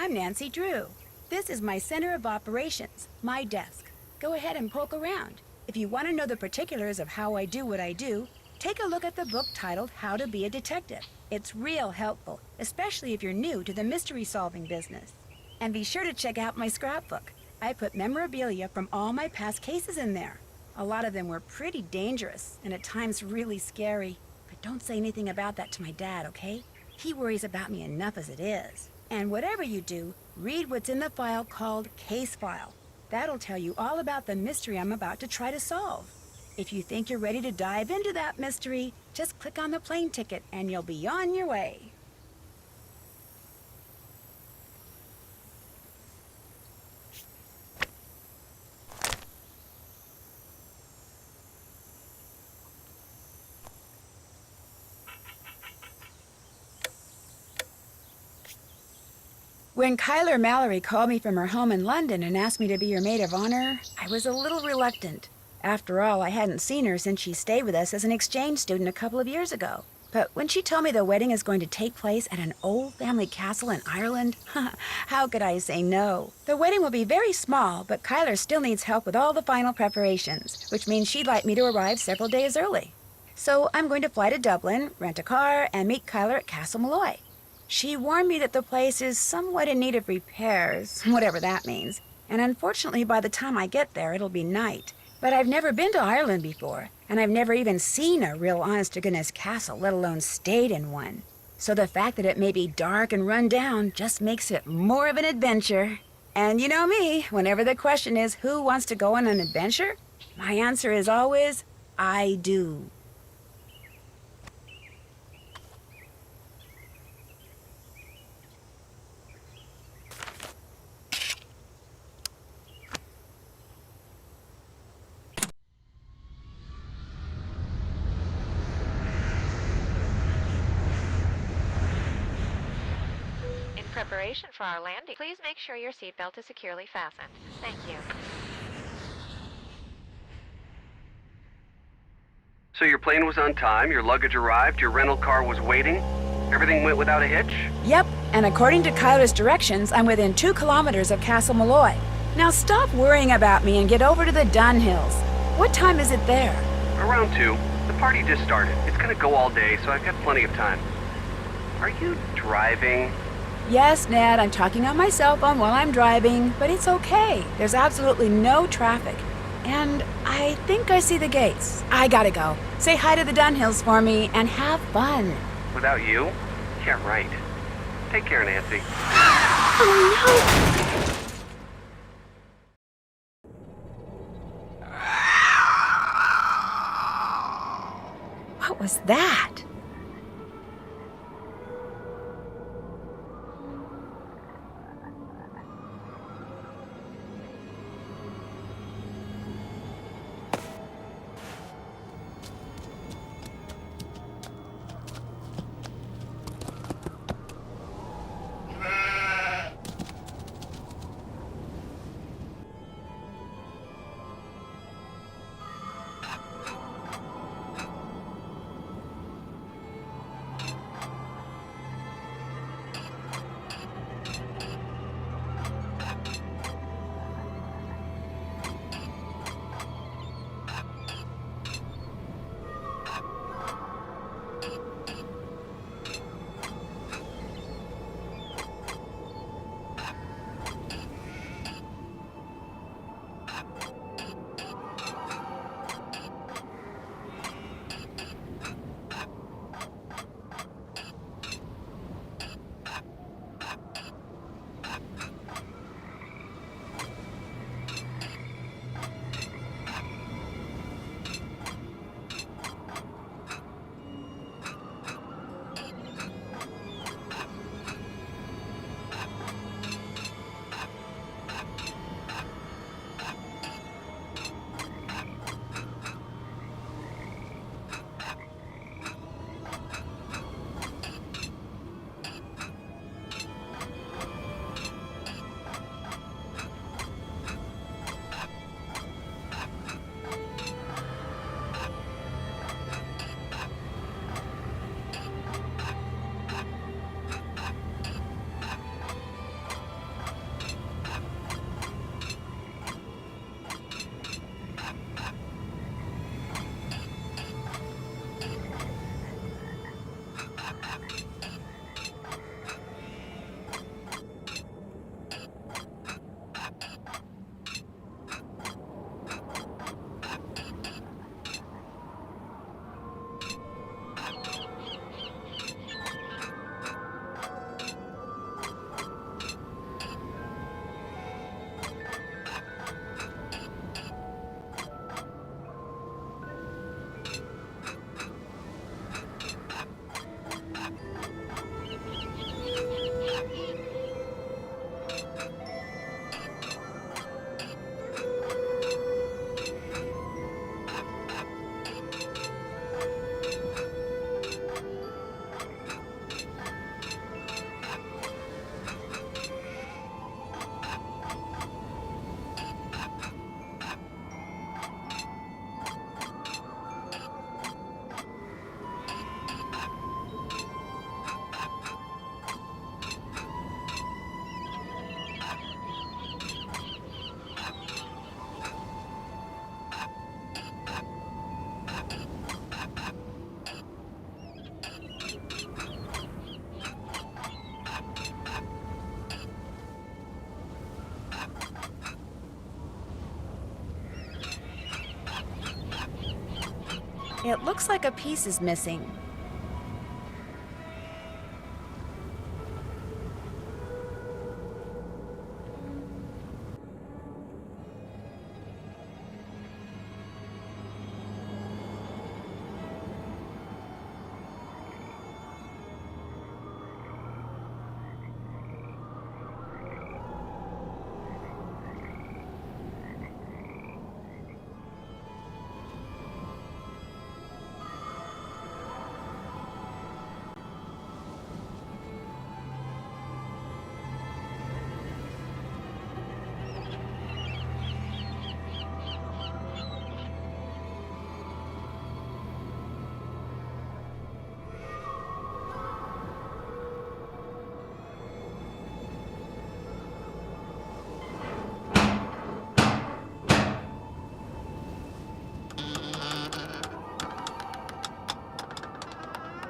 I'm Nancy Drew. This is my center of operations, my desk. Go ahead and poke around. If you want to know the particulars of how I do what I do, take a look at the book titled How to Be a Detective. It's real helpful, especially if you're new to the mystery-solving business. And be sure to check out my scrapbook. I put memorabilia from all my past cases in there. A lot of them were pretty dangerous and at times really scary. But don't say anything about that to my dad, okay? He worries about me enough as it is. And whatever you do, read what's in the file called Case File. That'll tell you all about the mystery I'm about to try to solve. If you think you're ready to dive into that mystery, just click on the plane ticket and you'll be on your way. When Kyler Mallory called me from her home in London and asked me to be her maid of honor, I was a little reluctant. After all, I hadn't seen her since she stayed with us as an exchange student a couple of years ago. But when she told me the wedding is going to take place at an old family castle in Ireland, how could I say no? The wedding will be very small, but Kyler still needs help with all the final preparations, which means she'd like me to arrive several days early. So I'm going to fly to Dublin, rent a car, and meet Kyler at Castle Malloy. She warned me that the place is somewhat in need of repairs, whatever that means. And unfortunately, by the time I get there, it'll be night. But I've never been to Ireland before, and I've never even seen a real honest-to-goodness castle, let alone stayed in one. So the fact that it may be dark and run down just makes it more of an adventure. And you know me, whenever the question is who wants to go on an adventure, my answer is always, I do. In preparation for our landing, please make sure your seatbelt is securely fastened. Thank you. So your plane was on time, your luggage arrived, your rental car was waiting, everything went without a hitch? Yep, and according to Kyler's directions, I'm within 2 kilometers of Castle Malloy. Now stop worrying about me and get over to the Dunhills. What time is it there? Around 2. The party just started. It's gonna go all day, so I've got plenty of time. Are you driving? Yes, Ned, I'm talking on my cell phone while I'm driving, but it's okay. There's absolutely no traffic. And I think I see the gates. I gotta go. Say hi to the Dunhills for me and have fun. Without you? Yeah, right. Take care, Nancy. Oh, no! What was that? It looks like a piece is missing.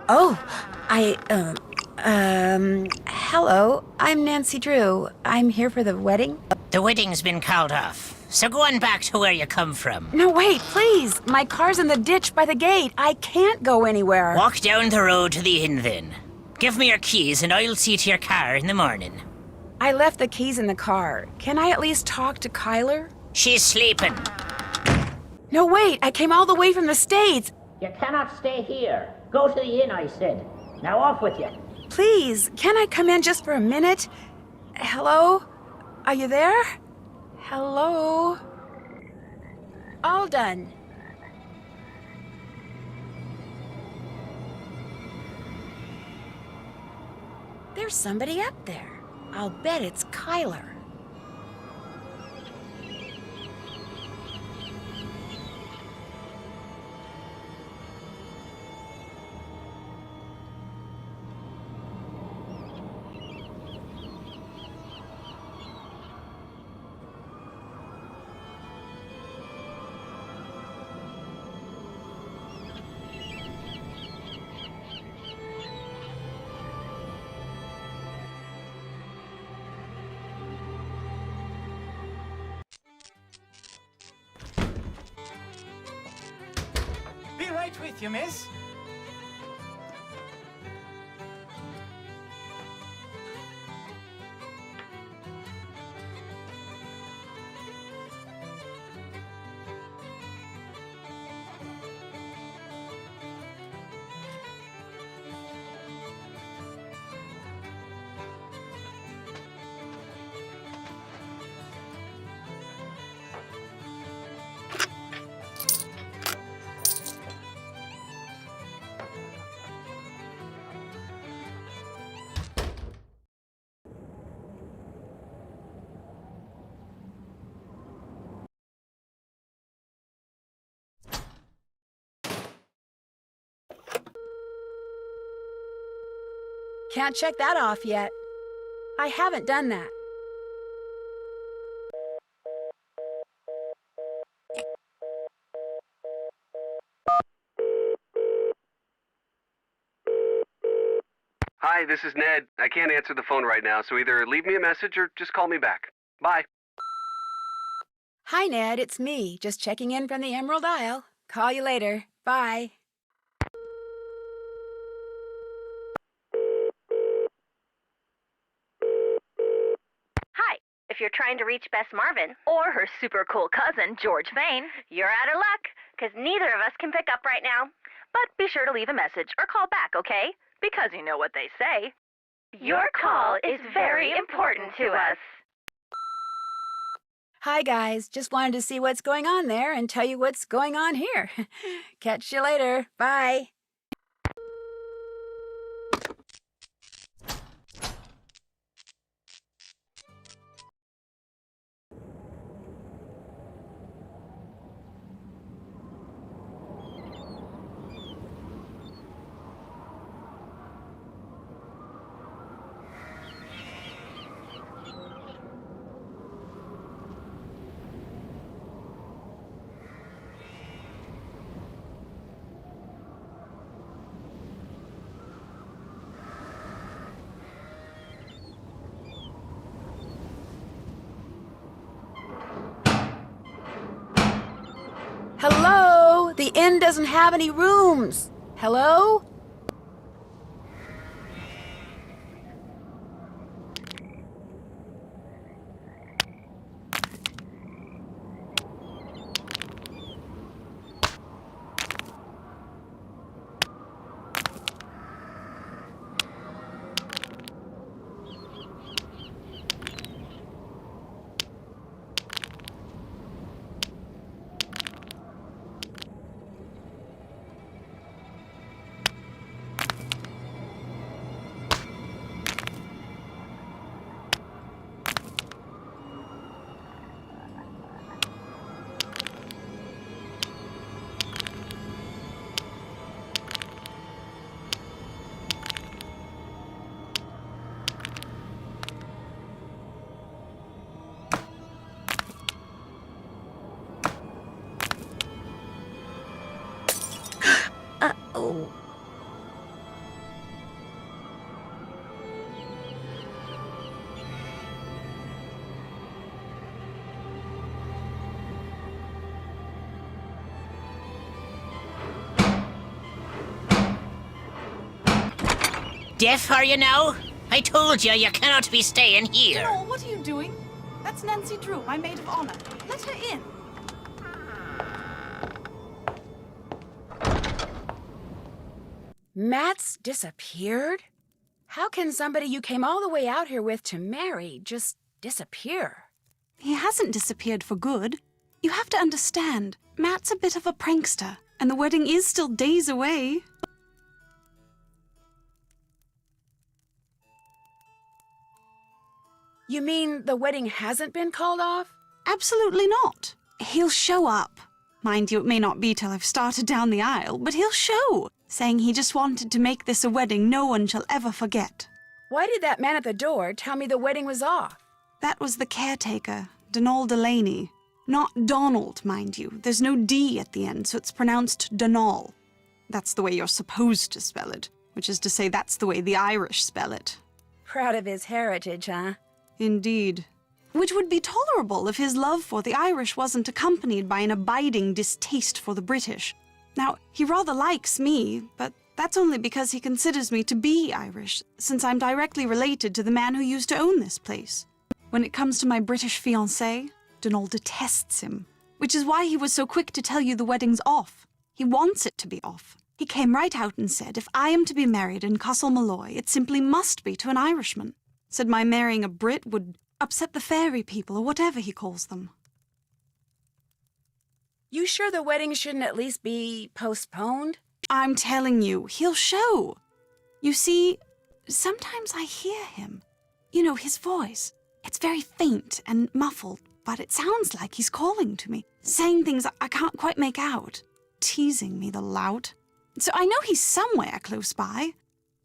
Oh, hello. I'm Nancy Drew. I'm here for the wedding. The wedding's been called off, so go on back to where you come from. No, wait, please. My car's in the ditch by the gate. I can't go anywhere. Walk down the road to the inn then. Give me your keys and I'll see to your car in the morning. I left the keys in the car. Can I at least talk to Kyler? She's sleeping. No, wait. I came all the way from the States. You cannot stay here. Go to the inn, I said. Now off with you. Please, can I come in just for a minute? Hello? Are you there? Hello? All done. There's somebody up there. I'll bet it's Kyler. Be right with you, miss. Can't check that off yet. I haven't done that. Hi, this is Ned. I can't answer the phone right now, so either leave me a message or just call me back. Bye. Hi, Ned. It's me. Just checking in from the Emerald Isle. Call you later. Bye. Hi. If you're trying to reach Bess Marvin or her super cool cousin, George Vane, you're out of luck, because neither of us can pick up right now. But be sure to leave a message or call back, okay? Because you know what they say. Your call is very important to us. Hi, guys. Just wanted to see what's going on there and tell you what's going on here. Catch you later. Bye. Hello, The inn doesn't have any rooms. Hello? Oh. Deaf are you now? I told you you cannot be staying here. Donal, what are you doing? That's Nancy Drew, my maid of honor. Let her in. Matt's disappeared? How can somebody you came all the way out here with to marry just disappear? He hasn't disappeared for good. You have to understand, Matt's a bit of a prankster, and the wedding is still days away. You mean the wedding hasn't been called off? Absolutely not. He'll show up. Mind you, it may not be till I've started down the aisle, but he'll show, saying he just wanted to make this a wedding no one shall ever forget. Why did that man at the door tell me the wedding was off? That was the caretaker, Donal Delaney. Not Donald, mind you. There's no D at the end, so it's pronounced Donal. That's the way you're supposed to spell it, which is to say that's the way the Irish spell it. Proud of his heritage, huh? Indeed. Which would be tolerable if his love for the Irish wasn't accompanied by an abiding distaste for the British. Now, he rather likes me, but that's only because he considers me to be Irish, since I'm directly related to the man who used to own this place. When it comes to my British fiancé, Donal detests him, which is why he was so quick to tell you the wedding's off. He wants it to be off. He came right out and said, if I am to be married in Castle Malloy, it simply must be to an Irishman. Said my marrying a Brit would upset the fairy people, or whatever he calls them. You sure the wedding shouldn't at least be postponed? I'm telling you, he'll show. You see, sometimes I hear him. You know, his voice. It's very faint and muffled, but it sounds like he's calling to me, saying things I can't quite make out, teasing me, the lout. So I know he's somewhere close by.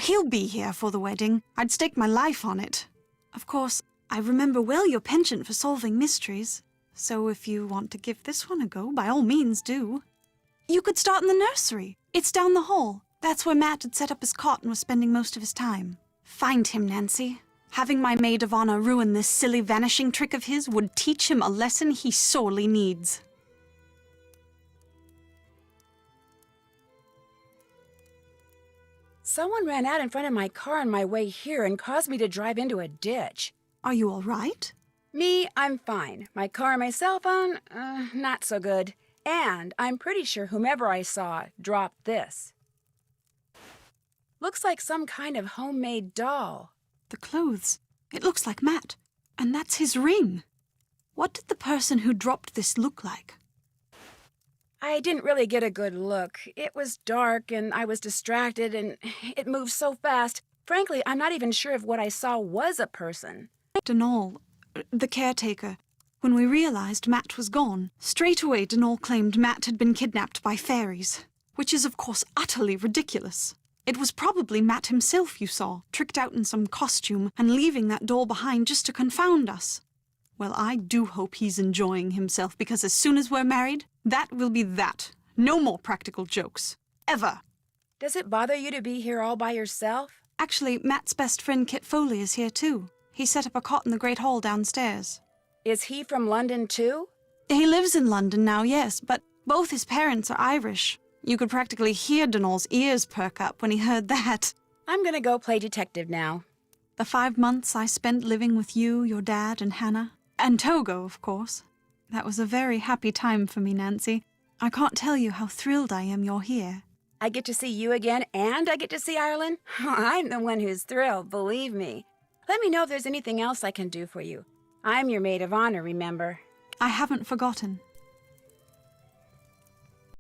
He'll be here for the wedding. I'd stake my life on it. Of course, I remember well your penchant for solving mysteries, so if you want to give this one a go, by all means do. You could start in the nursery. It's down the hall. That's where Matt had set up his cot and was spending most of his time. Find him, Nancy. Having my maid of honor ruin this silly vanishing trick of his would teach him a lesson he sorely needs. Someone ran out in front of my car on my way here and caused me to drive into a ditch. Are you all right? Me, I'm fine. My car and my cell phone, not so good. And I'm pretty sure whomever I saw dropped this. Looks like some kind of homemade doll. The clothes. It looks like Matt. And that's his ring. What did the person who dropped this look like? I didn't really get a good look. It was dark and I was distracted and it moved so fast. Frankly, I'm not even sure if what I saw was a person. Donal, the caretaker. When we realized Matt was gone, straight away Donal claimed Matt had been kidnapped by fairies, which is of course utterly ridiculous. It was probably Matt himself you saw, tricked out in some costume and leaving that doll behind just to confound us. Well, I do hope he's enjoying himself, because as soon as we're married, that will be that. No more practical jokes. Ever. Does it bother you to be here all by yourself? Actually, Matt's best friend Kit Foley is here too. He set up a cot in the Great Hall downstairs. Is he from London too? He lives in London now, yes, but Both his parents are Irish. You could practically hear Donal's ears perk up when he heard that. I'm gonna go play detective now. The 5 months I spent living with you, your dad, and Hannah. And Togo, of course. That was a very happy time for me, Nancy. I can't tell you how thrilled I am you're here. I get to see you again, and I get to see Ireland? I'm the one who's thrilled, believe me. Let me know if there's anything else I can do for you. I'm your maid of honor, remember? I haven't forgotten.